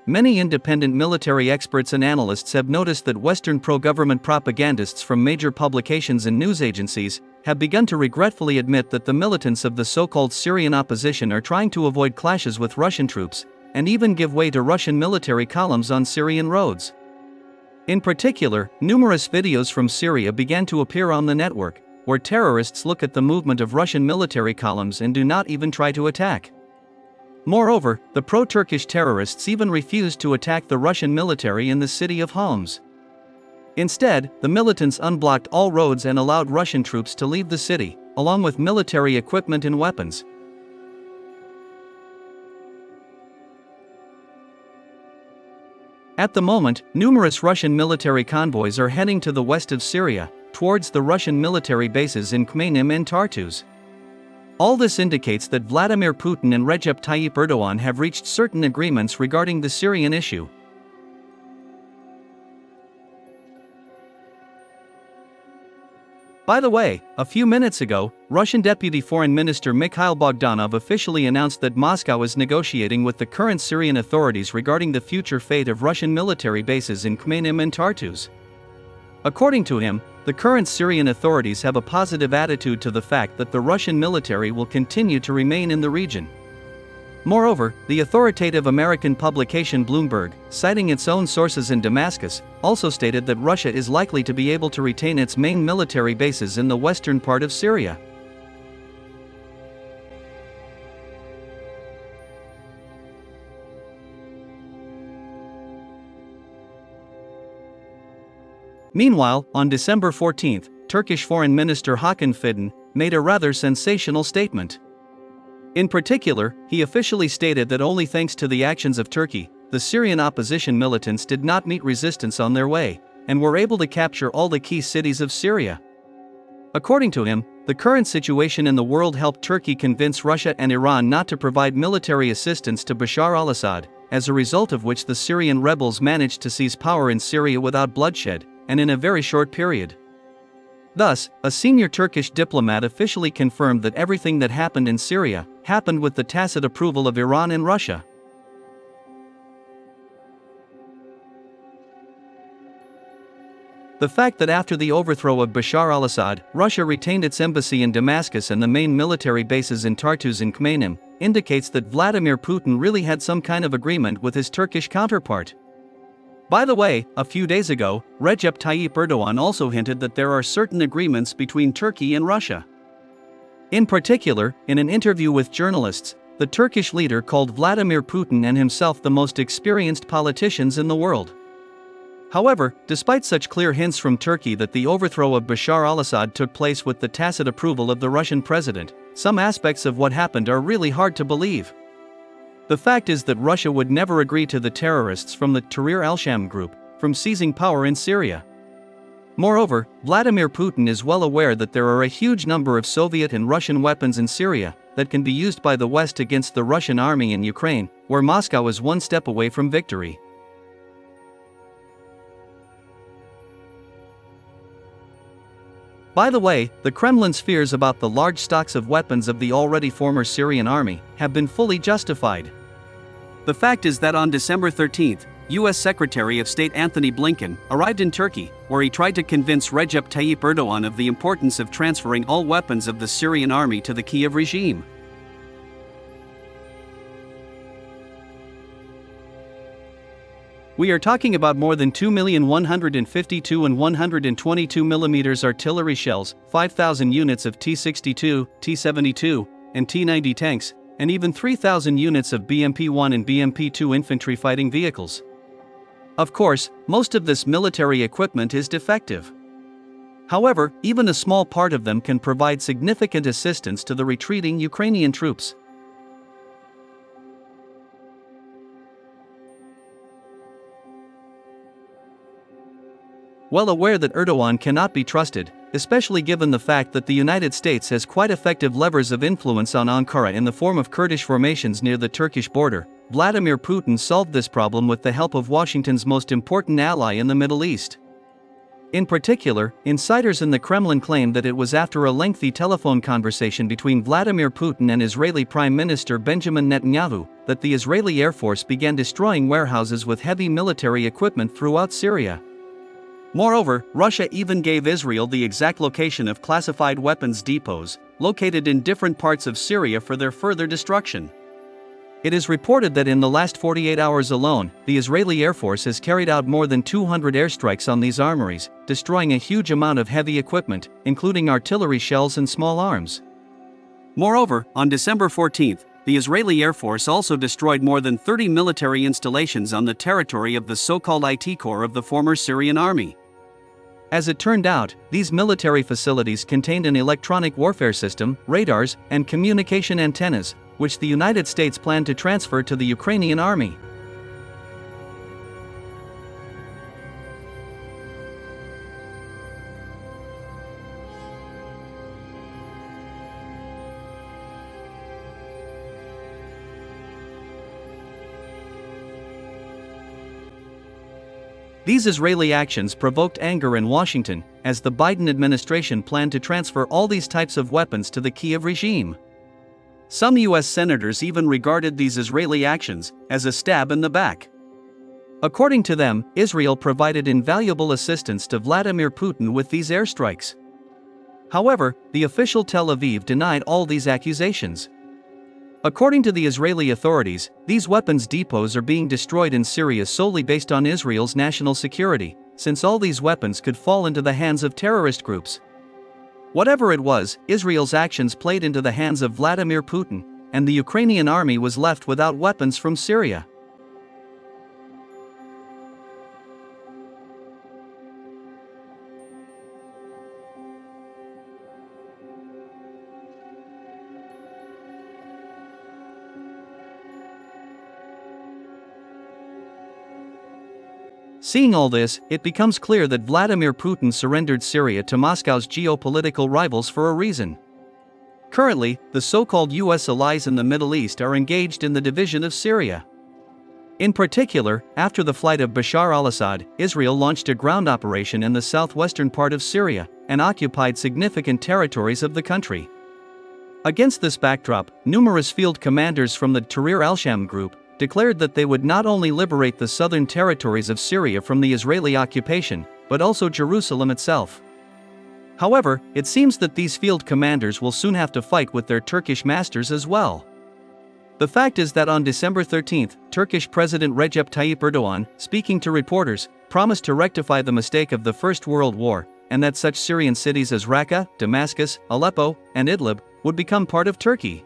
many independent military experts and analysts have noticed that Western pro-government propagandists from major publications and news agencies have begun to regretfully admit that the militants of the so-called Syrian opposition are trying to avoid clashes with Russian troops, and even give way to Russian military columns on Syrian roads. In particular, numerous videos from Syria began to appear on the network, where terrorists look at the movement of Russian military columns and do not even try to attack. Moreover, the pro-Turkish terrorists even refused to attack the Russian military in the city of Homs. Instead, the militants unblocked all roads and allowed Russian troops to leave the city, along with military equipment and weapons. At the moment, numerous Russian military convoys are heading to the west of Syria, towards the Russian military bases in Khmeimim and Tartus. All this indicates that Vladimir Putin and Recep Tayyip Erdogan have reached certain agreements regarding the Syrian issue. By the way, a few minutes ago, Russian Deputy Foreign Minister Mikhail Bogdanov officially announced that Moscow is negotiating with the current Syrian authorities regarding the future fate of Russian military bases in Khmeimim and Tartus. According to him, the current Syrian authorities have a positive attitude to the fact that the Russian military will continue to remain in the region. Moreover, the authoritative American publication Bloomberg, citing its own sources in Damascus, also stated that Russia is likely to be able to retain its main military bases in the western part of Syria. Meanwhile, on December 14, Turkish Foreign Minister Hakan Fidan made a rather sensational statement. In particular, he officially stated that only thanks to the actions of Turkey, the Syrian opposition militants did not meet resistance on their way, and were able to capture all the key cities of Syria. According to him, the current situation in the world helped Turkey convince Russia and Iran not to provide military assistance to Bashar al-Assad, as a result of which the Syrian rebels managed to seize power in Syria without bloodshed, and in a very short period. Thus, a senior Turkish diplomat officially confirmed that everything that happened in Syria happened with the tacit approval of Iran and Russia. The fact that after the overthrow of Bashar al-Assad, Russia retained its embassy in Damascus and the main military bases in Tartus and Khmeimim indicates that Vladimir Putin really had some kind of agreement with his Turkish counterpart. By the way, a few days ago, Recep Tayyip Erdogan also hinted that there are certain agreements between Turkey and Russia. In particular, in an interview with journalists, the Turkish leader called Vladimir Putin and himself the most experienced politicians in the world. However, despite such clear hints from Turkey that the overthrow of Bashar al-Assad took place with the tacit approval of the Russian president, some aspects of what happened are really hard to believe. The fact is that Russia would never agree to the terrorists from the Tahrir al-Sham group from seizing power in Syria. Moreover, Vladimir Putin is well aware that there are a huge number of Soviet and Russian weapons in Syria that can be used by the West against the Russian army in Ukraine, where Moscow is one step away from victory. By the way, the Kremlin's fears about the large stocks of weapons of the already former Syrian army have been fully justified. The fact is that on December 13, U.S. Secretary of State Antony Blinken arrived in Turkey, where he tried to convince Recep Tayyip Erdogan of the importance of transferring all weapons of the Syrian army to the Kiev regime. We are talking about more than 2,152 and 122 mm artillery shells, 5,000 units of T-62, T-72, and T-90 tanks, and even 3,000 units of BMP-1 and BMP-2 infantry fighting vehicles. Of course, most of this military equipment is defective. However, even a small part of them can provide significant assistance to the retreating Ukrainian troops. Well aware that Erdogan cannot be trusted, especially given the fact that the United States has quite effective levers of influence on Ankara in the form of Kurdish formations near the Turkish border, Vladimir Putin solved this problem with the help of Washington's most important ally in the Middle East. In particular, insiders in the Kremlin claim that it was after a lengthy telephone conversation between Vladimir Putin and Israeli Prime Minister Benjamin Netanyahu that the Israeli Air Force began destroying warehouses with heavy military equipment throughout Syria. Moreover, Russia even gave Israel the exact location of classified weapons depots, located in different parts of Syria for their further destruction. It is reported that in the last 48 hours alone, the Israeli Air Force has carried out more than 200 airstrikes on these armories, destroying a huge amount of heavy equipment, including artillery shells and small arms. Moreover, on December 14, the Israeli Air Force also destroyed more than 30 military installations on the territory of the so-called IT Corps of the former Syrian army. As it turned out, these military facilities contained an electronic warfare system, radars, and communication antennas, which the United States planned to transfer to the Ukrainian army. These Israeli actions provoked anger in Washington, as the Biden administration planned to transfer all these types of weapons to the Kyiv regime. Some US senators even regarded these Israeli actions as a stab in the back. According to them, Israel provided invaluable assistance to Vladimir Putin with these airstrikes. However, the official Tel Aviv denied all these accusations. According to the Israeli authorities, these weapons depots are being destroyed in Syria solely based on Israel's national security, since all these weapons could fall into the hands of terrorist groups. Whatever it was, Israel's actions played into the hands of Vladimir Putin, and the Ukrainian army was left without weapons from Syria. Seeing all this, it becomes clear that Vladimir Putin surrendered Syria to Moscow's geopolitical rivals for a reason. Currently, the so-called US allies in the Middle East are engaged in the division of Syria. In particular, after the flight of Bashar al-Assad, Israel launched a ground operation in the southwestern part of Syria and occupied significant territories of the country. Against this backdrop, numerous field commanders from the Tahrir al-Sham group declared that they would not only liberate the southern territories of Syria from the Israeli occupation, but also Jerusalem itself. However, it seems that these field commanders will soon have to fight with their Turkish masters as well. The fact is that on December 13, Turkish President Recep Tayyip Erdogan, speaking to reporters, promised to rectify the mistake of the First World War, and that such Syrian cities as Raqqa, Damascus, Aleppo, and Idlib would become part of Turkey.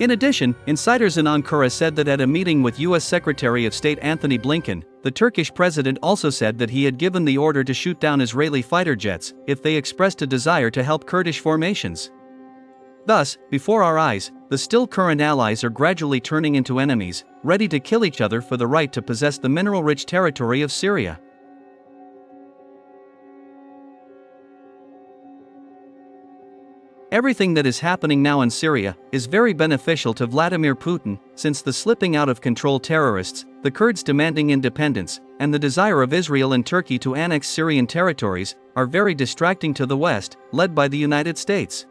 In addition, insiders in Ankara said that at a meeting with U.S. Secretary of State Anthony Blinken, the Turkish president also said that he had given the order to shoot down Israeli fighter jets if they expressed a desire to help Kurdish formations. Thus, before our eyes, the still current allies are gradually turning into enemies, ready to kill each other for the right to possess the mineral-rich territory of Syria. Everything that is happening now in Syria is very beneficial to Vladimir Putin, since the slipping out of control terrorists, the Kurds demanding independence, and the desire of Israel and Turkey to annex Syrian territories are very distracting to the West, led by the United States.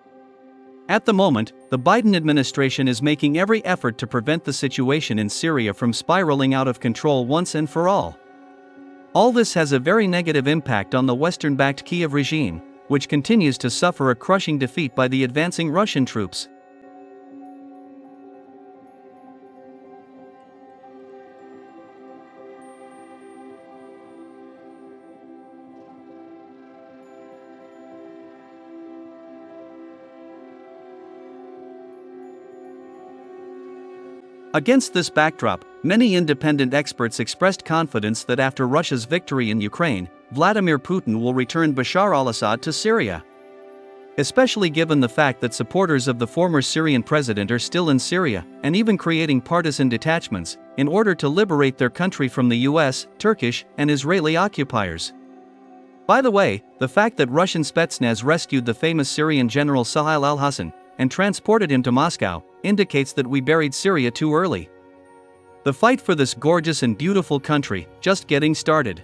At the moment, the Biden administration is making every effort to prevent the situation in Syria from spiraling out of control once and for all. All this has a very negative impact on the Western-backed Kyiv regime, which continues to suffer a crushing defeat by the advancing Russian troops. Against this backdrop, many independent experts expressed confidence that after Russia's victory in Ukraine, Vladimir Putin will return Bashar al-Assad to Syria. Especially given the fact that supporters of the former Syrian president are still in Syria, and even creating partisan detachments, in order to liberate their country from the US, Turkish, and Israeli occupiers. By the way, the fact that Russian Spetsnaz rescued the famous Syrian general Sahil al-Hassan and transported him to Moscow indicates that we buried Syria too early. The fight for this gorgeous and beautiful country, just getting started.